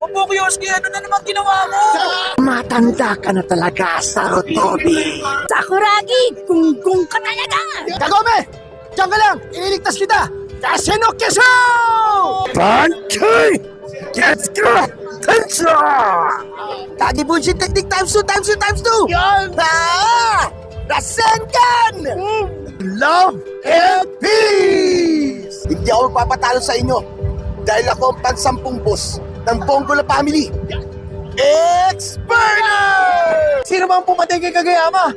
Opo, Kiyoski, ano na naman ginawa mo? Matanda ka na talaga, Sarutobi. Sakuragi, kung ka talaga! Kagome! Diyan ka lang! Ililigtas kita! Kasino Keso! Panchay! Getsuka! Tensha! Kagi bullshit technique times 2 times 2 times 2! Yan! Rasengan! Love and peace! Hindi ako magpapatalo sa inyo dahil ako ang pansampung boss ng Bongola family. X-Burner! Sino ba ang pumatay kay Kageyama?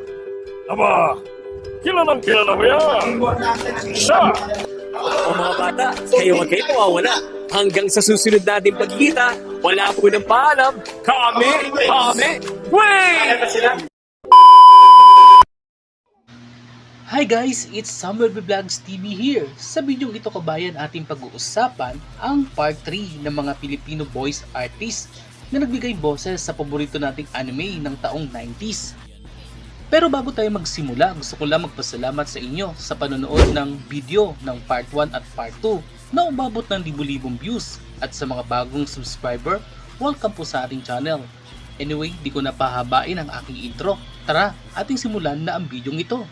Aba, kilalang kilala mo yan. Siya! O mga bata, kayo wag kayo mawawala. Hanggang sa susunod natin pagkita, wala po ng paalam. Kami! Wait! Hi guys, it's Summer Vlogs TV here. Sa bidyong ito kabayan ating pag-uusapan ang part 3 ng mga Filipino voice artists na nagbigay boses sa paborito nating anime ng taong 90s. Pero bago tayo magsimula, gusto ko lang magpasalamat sa inyo sa panonood ng video ng part 1 at part 2 na umabot ng libu-libong views, at sa mga bagong subscriber, welcome po sa ating channel. Anyway, di ko na pahabain ang aking intro. Tara, ating simulan na ang bidyong ito.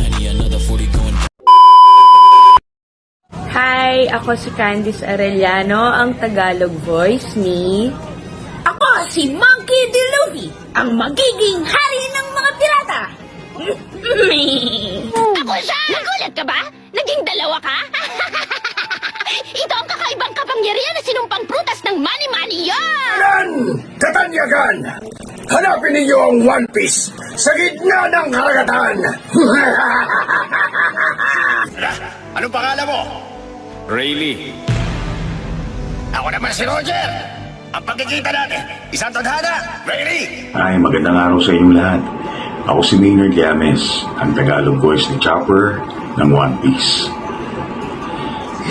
Hi, ako si Candice Arellano, ang Tagalog voice ni... Ako si Monkey D. Luffy, ang magiging hari ng mga pirata. Ako siya! Nagulat ka ba? Naging dalawa ka? Ito ang kakaibang kapangyarihan na sinumpang prutas ng mani-mani yan! Yan! Katanyagan! Hanapin ninyo ang One Piece sa gitna ng haragatan! Anong pangalan mo? Rayleigh. Ako naman si Roger! Ang pagkikita natin, isang tadhana, Rayleigh! Ay, magandang araw sa inyong lahat. Ako si Maynard Llames, ang Tagalog voice ni Chopper ng One Piece.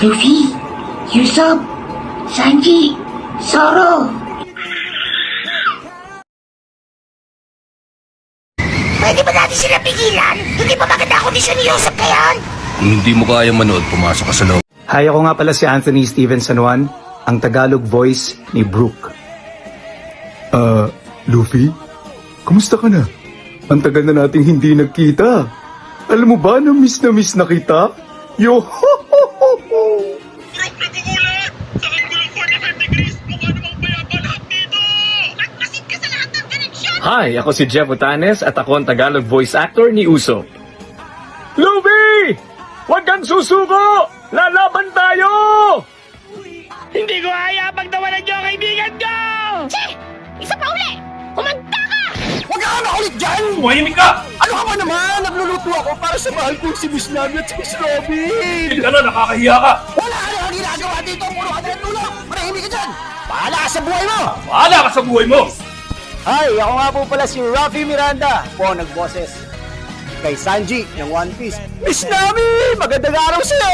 Luffy, Usopp, Sanji, Zoro. Pwede ba natin sila pigilan? Hindi ba maganda kondisyon ni Usopp ngayon? Kung hindi mo kaya manood, pumasok ka sa loob. Hi, ako nga pala si Anthony Steven San Juan, ang Tagalog voice ni Brook. Luffy? Kumusta ka na? Ang tagal na nating hindi nagkita. Alam mo ba na miss na kita? Yo ho ho ho ho! Brook, nagugulat! Sa angulo 45 degrees, mukha namang bayaba lahat dito! Nagmasid ka sa lahat ng koneksyon! Hi, ako si Jeff Otanes at ako ang Tagalog voice actor ni Usopp. Luffy! Huwag kang susuko! Lalaban tayo! Hindi ko haya pagtawanan niyo ang kaibigan ko! Che! Isa pa uli! Kumanta ka! Huwag ka makulit dyan! Tumahimik ka! Ano ka ba naman? Nagluluto ako para sa mahal kong si Miss Nami at si Miss Robin! Hindi ka na, nakakahiya ka! Wala ka na ginagawa dito! Puro ka na tulog! Manahimik ka dyan! Bahala ka sa buhay mo! Bahala ka sa buhay mo! Hi! Ako nga po pala si Rafi Miranda, po nagboses kay Sanji ng One Piece. Miss Nami! Magandang araw sa'yo!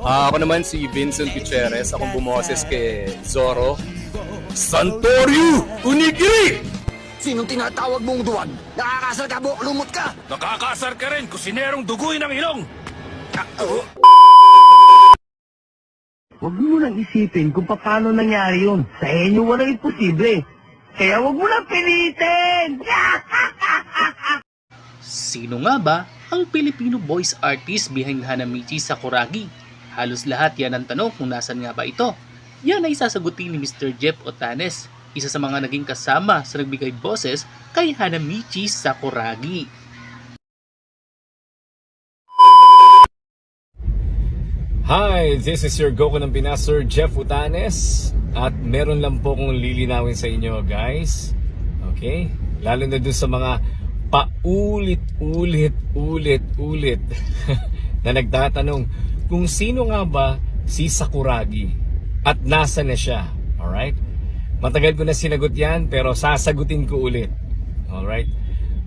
Ako naman si Vincent Gutierrez, akong bumoses kay Zoro. Santoryu Unigiri! Sinong tinatawag mong duwag? Nakakasal ka, buhok lumot ka! Nakakasar ka rin, kusinerong duguin ng ilong! Huwag mo nang isipin kung paano nangyari yun. Sa inyo walang imposible. Kaya huwag mo nang pilitin! Sino nga ba ang Filipino voice artist behind Hanamichi Sakuragi? Halos lahat yan ang tanong kung nasan nga ba ito. Yan ay sasagutin ni Mr. Jeff Otanes, isa sa mga naging kasama sa nagbigay boses kay Hanamichi Sakuragi. Hi, this is your Goku ng Pinas, Sir Jeff Otanes. At meron lang po kong lilinawin sa inyo, guys. Okay? Lalo na dun sa mga paulit-ulit na nagtatanong kung sino nga ba si Sakuragi at nasa na siya. Alright? Matagal ko na sinagot yan, pero sasagutin ko ulit. Alright?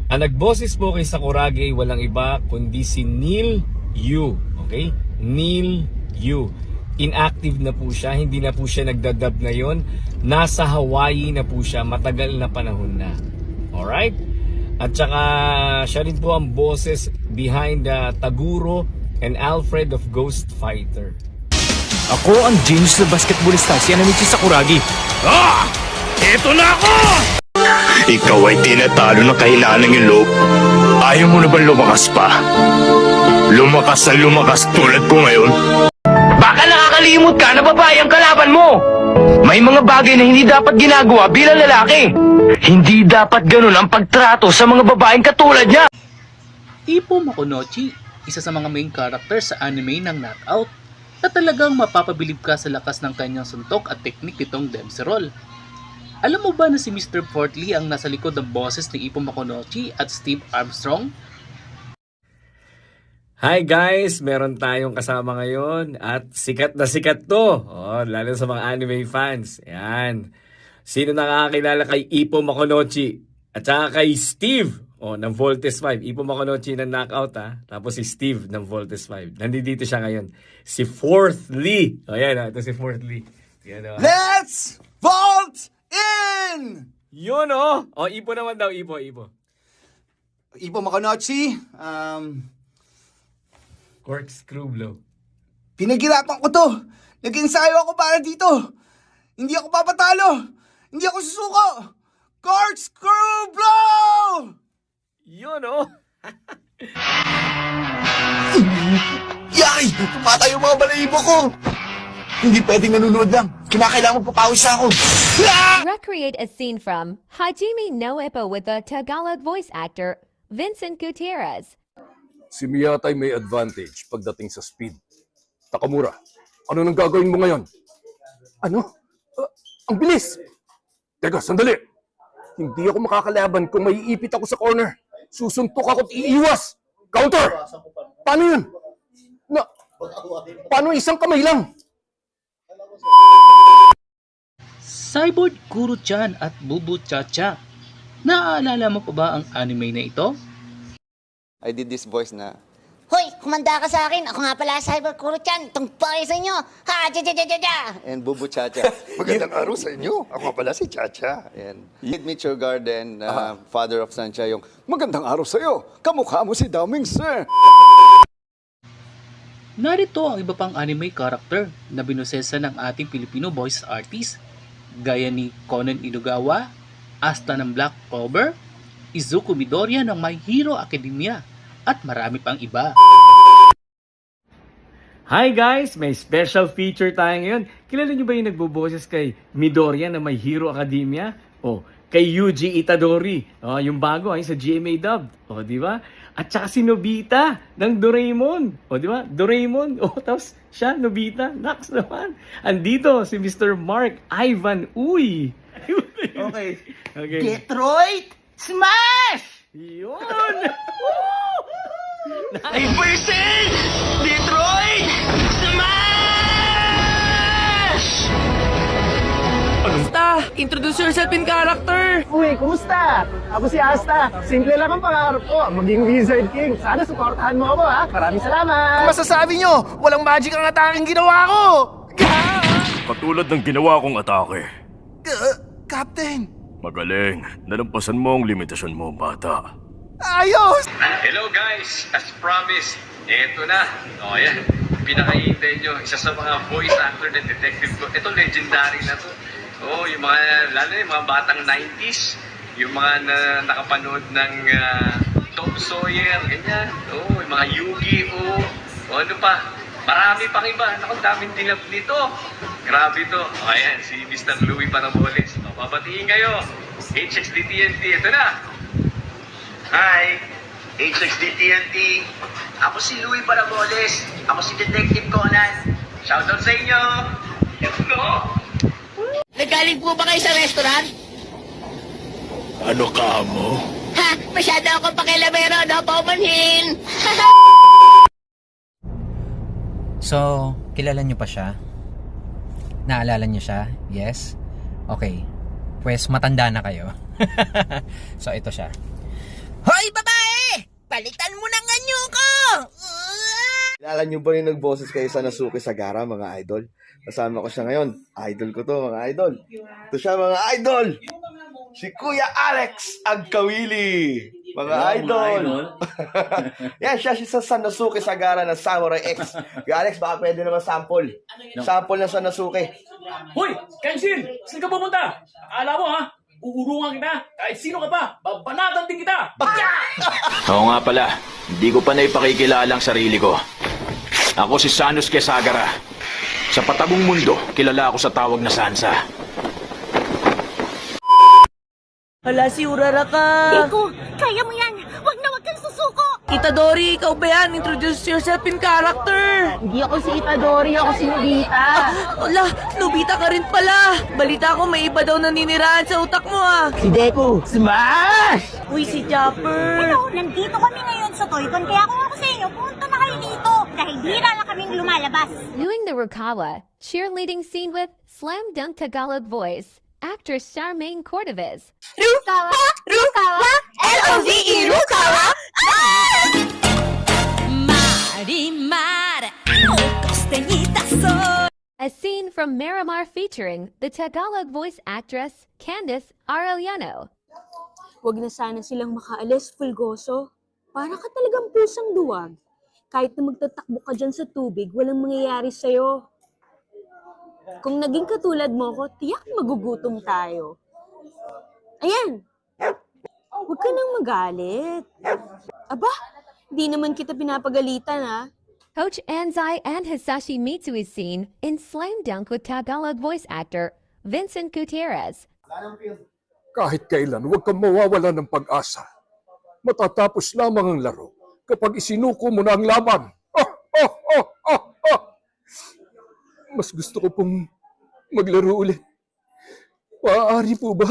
Ang nagboses po kay Sakuragi ay walang iba kundi si Neil Yu. Okay? Neil Yu. Inactive na po siya, hindi na po siya nagdadub ngayon. Nasa Hawaii na po siya, matagal na panahon na. Alright? At saka siya rin po ang boses behind Taguro and Alfred of Ghost Fighter. Ako ang genius na basketballista, si Anamichi Sakuragi. Ah! Eto na ako! Ikaw ay tinatalo ng kahinaan ng loob. Ayaw mo na ba lumakas pa? Lumakas na lumakas tulad ko ngayon? Baka nakakalimot ka na babae ang kalaban mo. May mga bagay na hindi dapat ginagawa bilang lalaki. Hindi dapat ganun ang pagtrato sa mga babaeng katulad niya. Ippo Makunochi, isa sa mga main character sa anime ng Knockout, na talagang mapapabilib ka sa lakas ng kanyang suntok at teknik nitong Dempsey-roll. Alam mo ba na si Mr. Portly ang nasa likod ng boses ni Ippo Makunochi at Steve Armstrong? Hi guys! Meron tayong kasama ngayon at sikat na sikat to. Oh, lalo sa mga anime fans. Yan. Sino nakakilala kay Ippo Makunochi? At saka kay Steve ng Voltes 5. Ippo Makunochi ng Knockout ha. Tapos si Steve ng Voltes 5. Nandito siya ngayon. Si Fourth Lee. O yan ito si Fourth Lee. Yan, Let's vault in! Yun o. O Ippo naman daw. Ippo. Ippo Makunochi, Corkscrew blow. Pinaghirapan ko to. Nag-ensayo ako para dito. Hindi ako papatalo. Hindi ako susuko. Corkscrew blow! Yun o. Yay! Tumatay yung mga balahibo ko. Hindi pwedeng nanonood lang. Kinakailangan papawis ako. Recreate a scene from Hajime no Ippo with the Tagalog voice actor Vincent Gutierrez. Si Miyata'y may advantage pagdating sa speed. Takamura, ano nang gagawin mo ngayon? Ano? Ang bilis! Teka, sandali! Hindi ako makakalaban kung may iipit ako sa corner. Susuntok ako at iiwas! Counter! Paano yun? Paano isang kamay lang? Cyborg Kuro-chan at Bubu Cha-cha. Naaalala mo pa ba ang anime na ito? I did this voice na, Hoy, kumanda ka sa akin. Ako nga pala, Cyber Kuro-chan. Tungpay sa inyo. Ha, ja. and Bubu Chacha. Magandang araw sa inyo. Ako pala si Chacha. And Mitchell Garden, father of Sunshine, yung magandang araw sa iyo. Kamukha mo si Daming Sir. Narito ang iba pang anime character na binusesa ng ating Filipino voice artist gaya ni Conan Inugawa, Asta ng Black Clover, Izuku Midoriya ng My Hero Academia, at marami pang iba. Hi guys! May special feature tayo ngayon. Kilala nyo ba yung nagbuboses kay Midoriya ng My Hero Academia? O, kay Yuji Itadori. O, yung bago ay sa GMA dub. O, di ba? At saka si Nobita ng Doraemon. O, di ba? Doraemon. O, tapos siya, Nobita. Naks naman. Andito si Mr. Mark Ivan Uy. Okay. Detroit Smash! Yun! Iverson! Detroit! Smash! Kumusta? Introduce yourself in character! Uy, kumusta? Ako si Asta. Simple lang ang pangarap ko, maging Wizard King. Sana suportahan mo ako, ha? Maraming salamat! Masasabi nyo, walang magic ang ataking ginawa ko! Katulad ng ginawa kong atake. Captain! Magaling. Nalampasan mo ang limitasyon mo, bata. Ayos! Hello guys! As promised, eto na. O yan, pinakahihintay nyo. Isa sa mga voice actor na detective ko. Ito legendary na to. Oh, yung mga, lalo yung mga batang 90s. Yung mga nakapanood ng Tom Sawyer, ganyan. Oh, yung mga Yu-Gi-Oh! O ano pa? Marami pang iba. Naku, daming tinap nito. Grabe to. O ayan, si Mr. Louie Paraboles. O, babatiin kayo. HXD-TNT, ito na. Hi, HXD-TNT. Ako si Louie Paraboles. Ako si Detective Conan. Shoutout sa inyo. Let's go. Nagaling po ba kayo sa restaurant? Ano ka mo? Ha, masyado akong pakilamero, no, paumanhin. So, kilala niyo pa siya? Naalala niyo siya? Yes? Okay. Pues matanda na kayo. So, ito siya. Hoy, babae! Palitan mo ng anyo ko! Kilala niyo ba yung nagboses kay Sanosuke Sagara, mga idol? Kasama ko siya ngayon. Idol ko to, mga idol. Ito siya, mga idol! Si Kuya Alex Agkawili! Mga idol. Yan, siya si Sanosuke Sagara ng Samurai X. Alex, baka pwede naman sample. Sample ng Sanosuke. Hoy! Kenshin! Saan ka pumunta? Akala mo ha? Uurungan kita. Kahit sino ka pa, babanatan din kita. Oo nga pala, hindi ko pa naipakikilala ang sarili ko. Ako si Sanosuke Sagara. Sa patagong mundo, kilala ako sa tawag na Sansa. Hala, si Urara ka! Iko, kaya mo yan! Wag na wag kang susuko! Itadori, ikaw ba yan? Introduce yourself in character! Hindi ako si Itadori, ako si Nobita. Wala, Nobita ka rin pala! Balita ko may iba daw naninirahan sa utak mo ah! Si Deku, smash! Uy, si Chopper! Hello, nandito kami ngayon sa Toycon, kaya kung ako sa inyo, pumunta na kayo dito. Dahil bira na kaming lumalabas. Viewing the Rukawa cheerleading scene with Slam Dunk Tagalog voice, actress Charmaine Cordovez. Rukawa! Rukawa! L-O-V-E! Rukawa! A scene from Miramar featuring the Tagalog voice actress Candice Arellano. Huwag na sana silang makaalis, Fulgoso. Para ka talagang pusang duwag. Kahit na magtatakbo ka dyan sa tubig, walang mangyayari sa'yo. Kung naging katulad mo ko, tiyak magugutom tayo. Ayan! Huwag ka nang magalit. Aba, di naman kita pinapagalitan, ha? Coach Anzai and Hisashi Mitsui scene in Slam Dunk with Tagalog voice actor Vincent Gutierrez. Kahit kailan, huwag kang mawawala ng pag-asa. Matatapos lamang ang laro kapag isinuko mo na ang laban. Mas gusto ko pong maglaro ulit. Maaari po ba?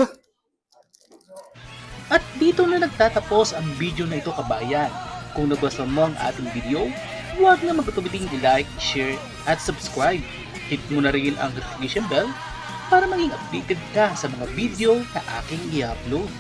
At dito na nagtatapos ang video na ito, kabayan. Kung nagustuhan mo ang ating video, huwag na magpatubiting i-like, share, at subscribe. Hit mo na rin ang notification bell para maging updated ka sa mga video na aking i-upload.